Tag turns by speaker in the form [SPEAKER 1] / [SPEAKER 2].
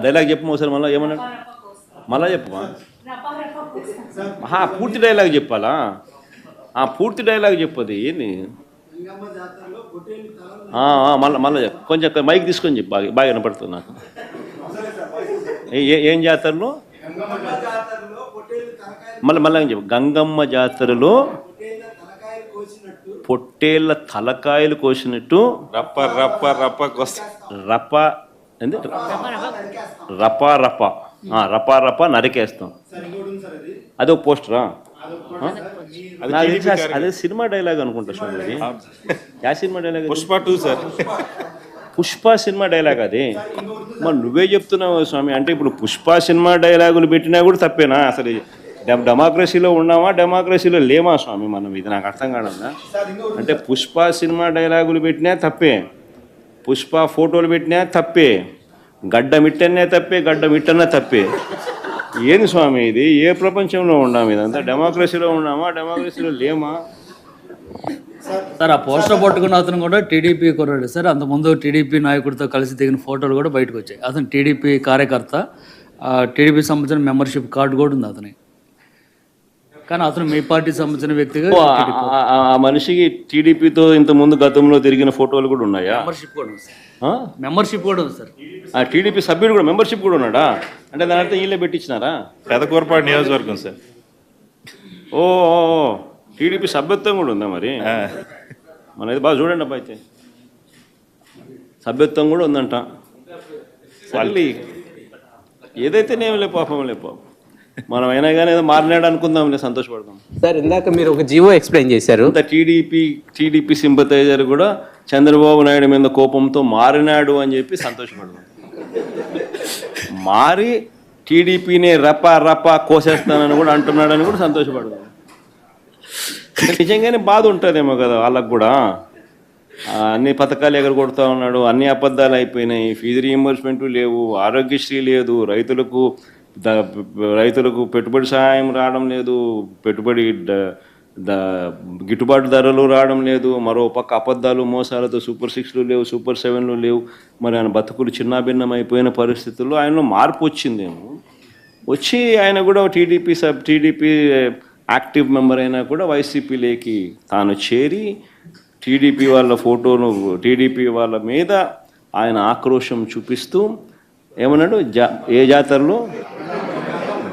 [SPEAKER 1] Dialogue చెప్పు ఒకసారి, మళ్ళీ ఏమన్నా మళ్ళా చెప్పమా? పూర్తి డైలాగ్ చెప్పాలా? పూర్తి డైలాగ్ చెప్పది ఏంది? మళ్ళీ చెప్పు, కొంచెం మైక్ తీసుకొని చెప్పు, బాగా బాగా వినపడుతుంది నాకు. ఏం జాతరలో? మళ్ళీ చెప్పు. గంగమ్మ జాతరలో పొట్టేళ్ళ తలకాయలు కోసినట్టు
[SPEAKER 2] రప్ప రప్ప రప్ప
[SPEAKER 1] రప్ప ఏంది? రపా రప రపా రప నరికేస్తాం. అదే ఒక పోస్టరా? అదే సినిమా డైలాగ్ అనుకుంటా స్వామి. యా cinema dialogue?
[SPEAKER 2] Pushpa 2 sir.
[SPEAKER 1] Pushpa cinema dialogue అది. మరి నువ్వే చెప్తున్నావు స్వామి. అంటే ఇప్పుడు పుష్ప సినిమా డైలాగులు పెట్టినా కూడా తప్పేనా? అసలు డెమోక్రసీలో ఉన్నామా, డెమోక్రసీలో లేమా స్వామి మనం? ఇది నాకు అర్థం కాదన్నా. అంటే పుష్ప సినిమా డైలాగులు పెట్టినా తప్పే, పుష్ప ఫోటోలు పెట్టినా తప్పే, గడ్డ మిట్టనే తప్పే, గడ్డ మిట్టనే తప్పే. ఏంది స్వామి ఇది? ఏ ప్రపంచంలో ఉన్నాము? ఇదంతా డెమోక్రసీలో ఉన్నామా, డెమోక్రసీలో లేమా?
[SPEAKER 3] సార్ ఆ పోస్టర్ పట్టుకున్న అతను కూడా టీడీపీ కుర్రాడు సార్. అంతకుముందు టీడీపీ నాయకుడితో కలిసి దిగిన ఫోటోలు కూడా బయటకు వచ్చాయి. అతను టీడీపీ కార్యకర్త, టీడీపీ సంబంధించిన మెంబర్షిప్ కార్డు కూడా ఉంది అతని. కానీ అతను మీ పార్టీ సంబంధించిన వ్యక్తిగా
[SPEAKER 1] ఆ మనిషికి టీడీపీతో ఇంతకుముందు గతంలో తిరిగిన ఫోటోలు కూడా ఉన్నాయా?
[SPEAKER 3] మెంబర్షిప్ కూడా ఉంది సార్. మెంబర్షిప్ కూడా ఉంది సార్.
[SPEAKER 1] ఆ టీడీపీ సభ్యుడు కూడా మెంబర్షిప్ కూడా ఉన్నాడా? అంటే దాని అర్థం వీళ్ళే పెట్టించినారా?
[SPEAKER 2] పెదకూరపాడు నియోజకవర్గం సార్.
[SPEAKER 1] ఓ టీడీపీ సభ్యత్వం కూడా ఉందా మరి? మనది బాగా చూడండి అబ్బా. అయితే సభ్యత్వం కూడా ఉందంట. మళ్ళీ ఏదైతేనేమి లే పాపం, లే పాపం. మనం అయినా కానీ ఏదో మారినాడు అనుకుందాం, లేదు సంతోషపడదాం.
[SPEAKER 4] సార్ ఇందాక మీరు ఒక జీవో ఎక్స్ప్లెయిన్ చేశారు.
[SPEAKER 1] టీడీపీ సింపతైజర్ కూడా చంద్రబాబు నాయుడు మీద కోపంతో మారినాడు అని చెప్పి సంతోషపడదాం. మారి టీడీపీని రపా కోసేస్తానని కూడా అంటున్నాడని కూడా సంతోషపడదాం. నిజంగానే బాధ ఉంటుందేమో కదా వాళ్ళకు కూడా. అన్ని పథకాలు ఎగరగొడుతూ ఉన్నాడు, అన్ని అబద్ధాలు అయిపోయినాయి, ఫీజు రీయింబర్స్మెంట్ లేవు, ఆరోగ్యశ్రీ లేదు, రైతులకు పెట్టుబడి సహాయం రావడం లేదు, పెట్టుబడి గిట్టుబాటు ధరలు రావడం లేదు, మరో పక్క అబద్ధాలు మోసాలతో సూపర్ 6లు లేవు, సూపర్ 7లు లేవు. మరి ఆయన బతుకులు చిన్నాభిన్నం అయిపోయిన పరిస్థితుల్లో ఆయనలో మార్పు వచ్చిందేమో. వచ్చి ఆయన కూడా టీడీపీ యాక్టివ్ మెంబర్ అయినా కూడా వైసీపీలోకి తాను చేరి టీడీపీ వాళ్ళ ఫోటోను, టీడీపీ వాళ్ళ మీద ఆయన ఆక్రోశం చూపిస్తూ ఏమన్నాడు? ఏ జాతరలో